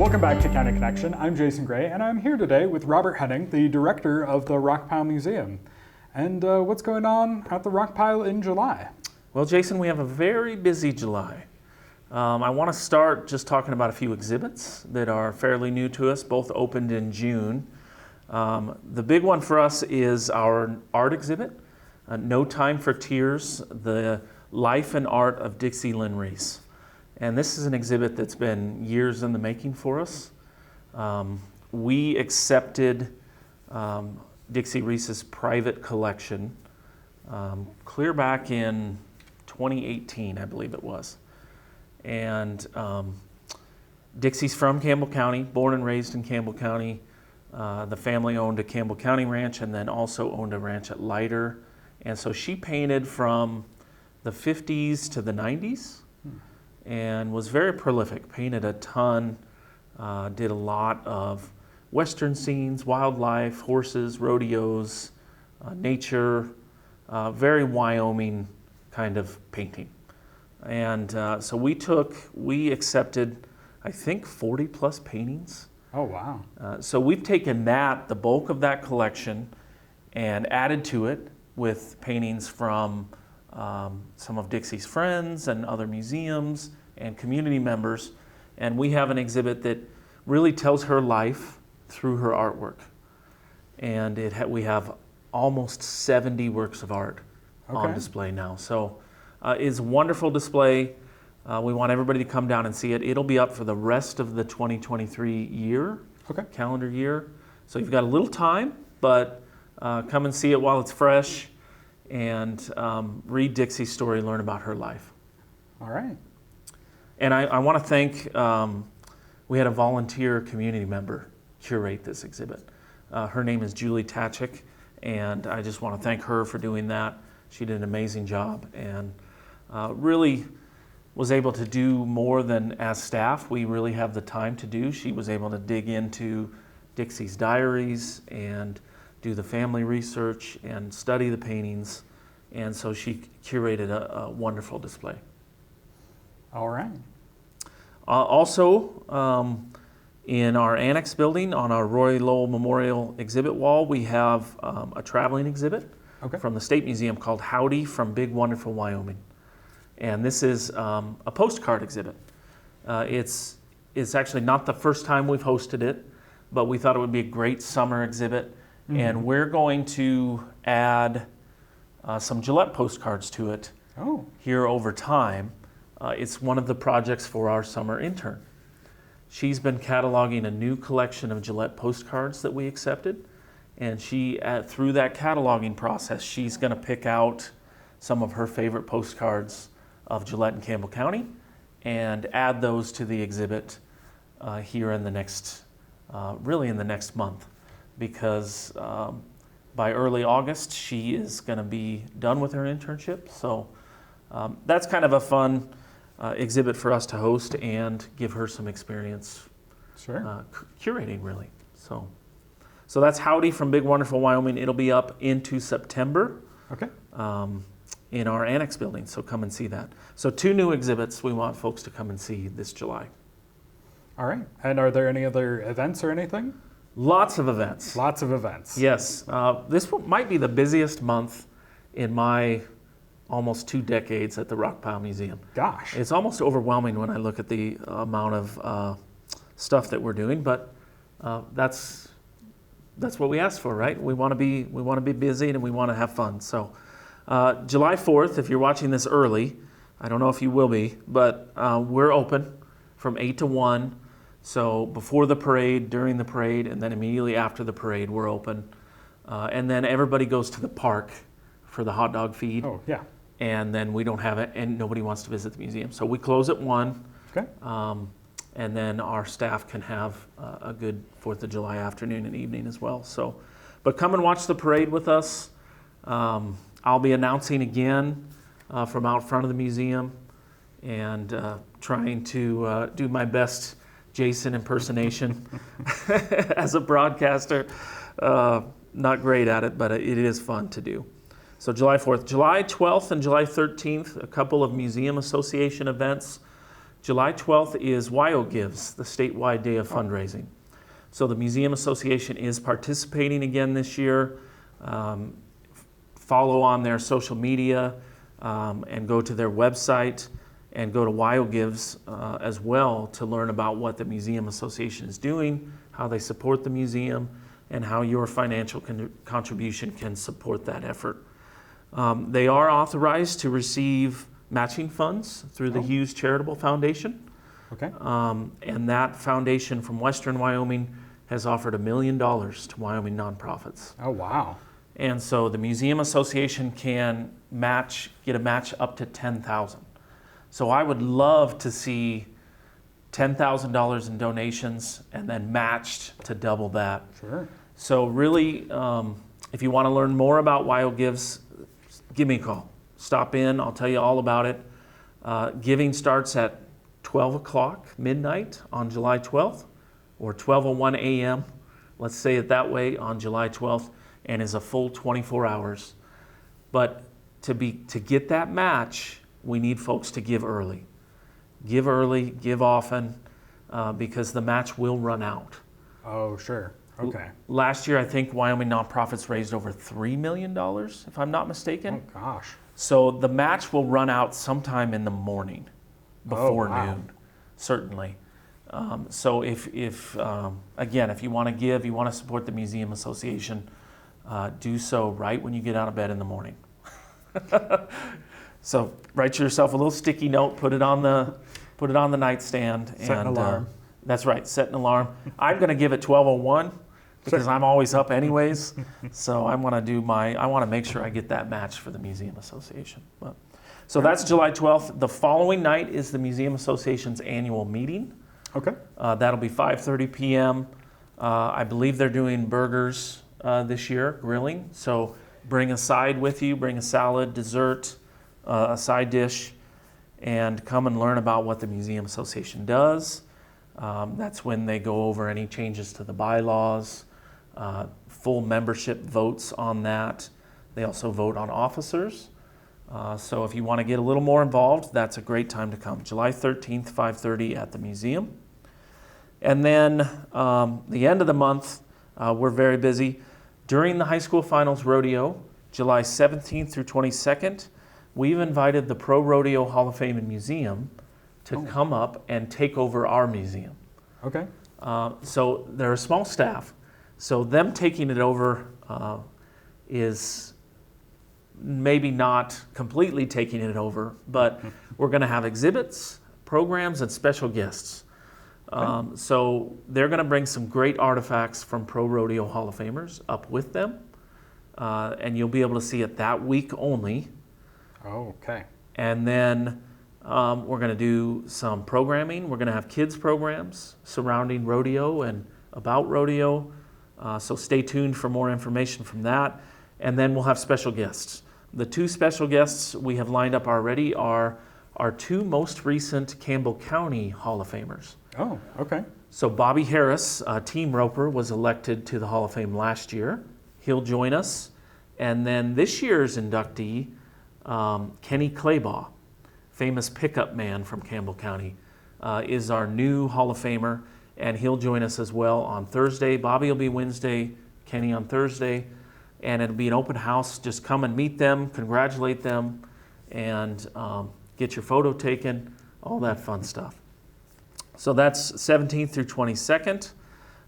Welcome back to County Connection. I'm Jason Gray, and I'm here today with Robert Henning, the director of the Rockpile Museum. And what's going on at the Rockpile in July? Well, Jason, we have a very busy July. I want to start just talking about a few exhibits that are fairly new to us, both opened in June. The big one for us is our art exhibit, No Time for Tears, the life and art of Dixie Lynn Reese. And this is an exhibit that's been years in the making for us. We accepted Dixie Reese's private collection clear back in 2018, I believe it was. And Dixie's from Campbell County, born and raised in Campbell County. The family owned a Campbell County ranch and then also owned a ranch at Leiter. And so she painted from the 50s to the 90s and was very prolific, painted a ton, did a lot of Western scenes, wildlife, horses, rodeos, nature, very Wyoming kind of painting. And so we accepted, I think, 40 plus paintings. Oh, wow. So we've taken the bulk of that collection, and added to it with paintings from some of Dixie's friends and other museums and community members. And we have an exhibit that really tells her life through her artwork. And we have almost 70 works of art on display now. So it's a wonderful display. We want everybody to come down and see it. It'll be up for the rest of the 2023 calendar year. So you've got a little time, but come and see it while it's fresh and read Dixie's story, learn about her life. All right. And I want to thank, we had a volunteer community member curate this exhibit. Her name is Julie Tachik, and I just want to thank her for doing that. She did an amazing job and really was able to do more than as staff we really have the time to do. She was able to dig into Dixie's diaries and do the family research and study the paintings, and so she curated a wonderful display. All right. Also, in our annex building on our Roy Lowell Memorial exhibit wall, we have a traveling exhibit from the State Museum called Howdy from Big Wonderful Wyoming. And this is a postcard exhibit. It's actually not the first time we've hosted it, but we thought it would be a great summer exhibit. Mm-hmm. And we're going to add some Gillette postcards to it here over time. It's one of the projects for our summer intern. She's been cataloging a new collection of Gillette postcards that we accepted. And through that cataloging process, she's going to pick out some of her favorite postcards of Gillette and Campbell County and add those to the exhibit here in the next month, because by early August she is going to be done with her internship. So that's kind of a fun exhibit for us to host and give her some experience curating, really. So that's Howdy from Big Wonderful Wyoming. It'll be up into September. In our annex building, so come and see that. So 2 new exhibits we want folks to come and see this July. All right. And are there any other events or anything? Lots of events. Lots of events. Yes. This might be the busiest month in my almost 2 decades at the Rockpile Museum. Gosh. It's almost overwhelming when I look at the amount of stuff that we're doing, but that's what we asked for, right? We want to be busy and we want to have fun. So July 4th, if you're watching this early, I don't know if you will be, but we're open from 8 to 1. So before the parade, during the parade, and then immediately after the parade, we're open. And then everybody goes to the park for the hot dog feed. Oh, yeah. And then we don't have it, and nobody wants to visit the museum. So we close at 1. Okay. And then our staff can have a good 4th of July afternoon and evening as well. So, but come and watch the parade with us. I'll be announcing again from out front of the museum and trying to do my best Jason impersonation as a broadcaster. Not great at it, but it is fun to do. So July 4th. July 12th and July 13th, a couple of Museum Association events July 12th is WYO Gives, the statewide day of fundraising. So the Museum Association is participating again this year. Follow on their social media and go to their website and go to WYO Gives as well to learn about what the Museum Association is doing, how they support the museum, and how your financial contribution can support that effort. They are authorized to receive matching funds through the Hughes Charitable Foundation. Okay. And that foundation from Western Wyoming has offered $1 million to Wyoming nonprofits. Oh, wow. And so the Museum Association can get a match up to $10,000. So I would love to see $10,000 in donations and then matched to double that. Sure. So really, if you want to learn more about WYO Gives, give me a call. Stop in, I'll tell you all about it. Giving starts at 12 o'clock midnight on July 12th or 12:01 a.m., let's say it that way, on July 12th, and is a full 24 hours. But to get that match, we need folks to give early. Give early, give often, because the match will run out. Oh, sure. Okay. Last year, I think Wyoming nonprofits raised over $3 million, if I'm not mistaken. Oh, gosh. So the match will run out sometime in the morning, before noon, certainly. So if again, if you want to give, you want to support the Museum Association, do so right when you get out of bed in the morning. So write yourself a little sticky note, put it on the nightstand, Set an alarm. That's right, set an alarm. I'm going to give it 12:01 because I'm always up anyways. So I want to make sure I get that match for the Museum Association. So that's July 12th. The following night is the Museum Association's annual meeting. Okay. That'll be 5:30 p.m. I believe they're doing burgers this year, grilling. So bring a side with you, bring a salad, dessert, a side dish, and come and learn about what the Museum Association does. That's when they go over any changes to the bylaws, full membership votes on that. They also vote on officers. So if you want to get a little more involved, that's a great time to come. July 13th, 5:30 at the museum. And then the end of the month, we're very busy. During the high school finals rodeo, July 17th through 22nd, we've invited the Pro Rodeo Hall of Fame and Museum to come up and take over our museum. Okay. So they're a small staff. So them taking it over is maybe not completely taking it over, but we're going to have exhibits, programs, and special guests. So they're going to bring some great artifacts from Pro Rodeo Hall of Famers up with them, and you'll be able to see it that week only. Okay. And then we're going to do some programming. We're going to have kids programs surrounding rodeo and about rodeo. So stay tuned for more information from that. And then we'll have special guests. The two special guests we have lined up already are our two most recent Campbell County Hall of Famers. Oh, okay. So Bobby Harris, team roper, was elected to the Hall of Fame last year. He'll join us. And then this year's inductee, Kenny Claybaugh, famous pickup man from Campbell County, is our new Hall of Famer, and he'll join us as well on Thursday. Bobby will be Wednesday, Kenny on Thursday, and it'll be an open house. Just come and meet them, congratulate them, and get your photo taken, all that fun stuff. So that's 17th through 22nd.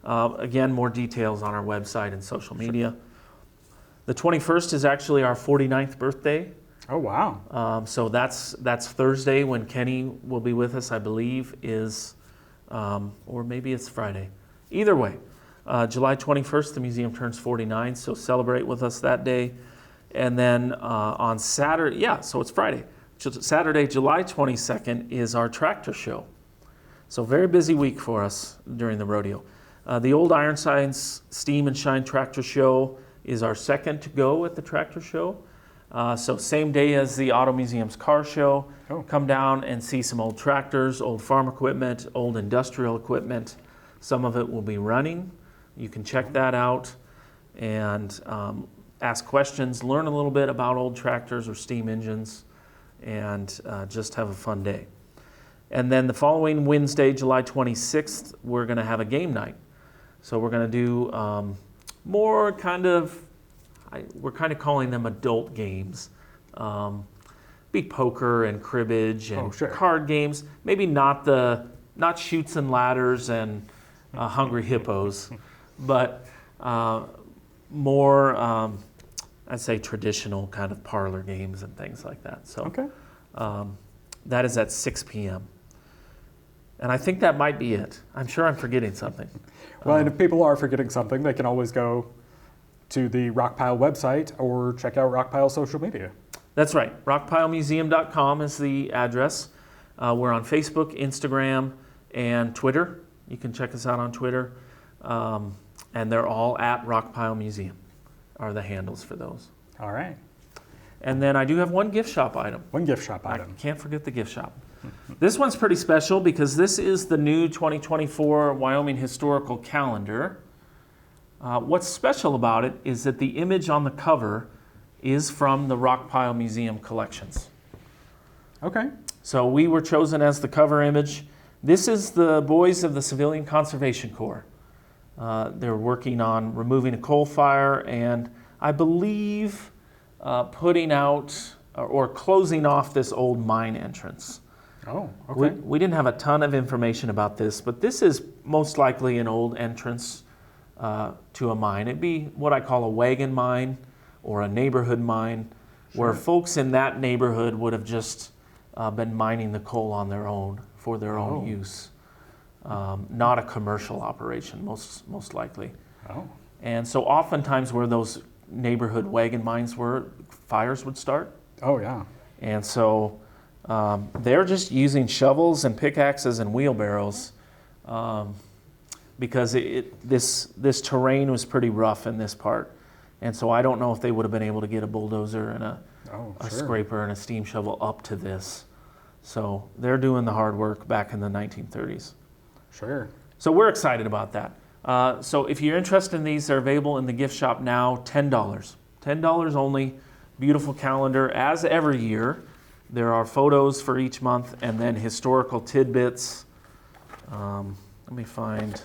Again, more details on our website and social media. The 21st is actually our 49th birthday. Oh, wow. So that's Thursday when Kenny will be with us, I believe, or maybe it's Friday. Either way, July 21st, the museum turns 49, so celebrate with us that day. And then on Saturday, so it's Friday. Saturday, July 22nd is our tractor show. So very busy week for us during the rodeo. The Old Ironsides Steam and Shine Tractor Show is our second to go at the tractor show. So same day as the Auto Museum's car show. Come down and see some old tractors, old farm equipment, old industrial equipment. Some of it will be running. You can check that out and ask questions, learn a little bit about old tractors or steam engines, and just have a fun day. And then the following Wednesday, July 26th, we're going to have a game night. So we're going to do more kind of, we're kind of calling them adult games. Be poker and cribbage and card games. Maybe not Chutes and Ladders and Hungry Hippos, but more, I'd say, traditional kind of parlor games and things like that. So that is at 6 p.m. And I think that might be it. I'm sure I'm forgetting something. Well, and if people are forgetting something, they can always go to the Rockpile website or check out Rockpile social media. That's right. Rockpilemuseum.com is the address. We're on Facebook, Instagram, and Twitter. You can check us out on Twitter. And they're all at Rockpile Museum are the handles for those. All right. And then I do have one gift shop item. One gift shop item. I can't forget the gift shop. This one's pretty special because this is the new 2024 Wyoming Historical Calendar. What's special about it is that the image on the cover is from the Rockpile Museum collections. Okay. So we were chosen as the cover image. This is the boys of the Civilian Conservation Corps. They're working on removing a coal fire and I believe putting out or closing off this old mine entrance. Oh, okay. We didn't have a ton of information about this, but this is most likely an old entrance to a mine. It'd be what I call a wagon mine or a neighborhood mine, where folks in that neighborhood would have just been mining the coal on their own for their own use. Not a commercial operation, most likely. Oh. And so oftentimes where those neighborhood wagon mines were, fires would start. Oh, yeah. And so they're just using shovels and pickaxes and wheelbarrows because this terrain was pretty rough in this part. And so I don't know if they would have been able to get a bulldozer and a scraper and a steam shovel up to this. So they're doing the hard work back in the 1930s. Sure. So we're excited about that. So if you're interested in these, they're available in the gift shop now, $10. $10 only. Beautiful calendar, as every year. There are photos for each month and then historical tidbits. Let me find.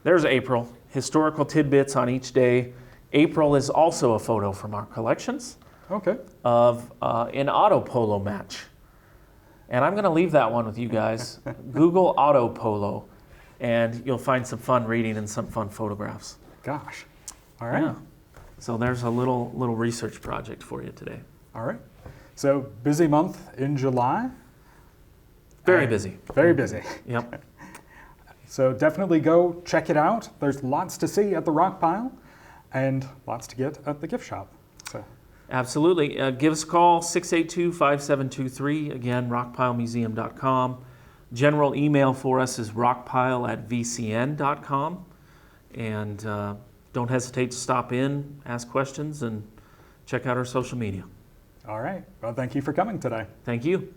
There's April. Historical tidbits on each day. April is also a photo from our collections of an auto polo match. And I'm going to leave that one with you guys. Google auto polo, and you'll find some fun reading and some fun photographs. Gosh. All right. Yeah. So there's a little research project for you today. All right. So busy month in July. Very busy. Very busy. Yep. So definitely go check it out. There's lots to see at the Rockpile and lots to get at the gift shop. So. Absolutely. Give us a call, 682-5723. Again, rockpilemuseum.com. General email for us is rockpile@vcn.com. And don't hesitate to stop in, ask questions, and check out our social media. All right. Well, thank you for coming today. Thank you.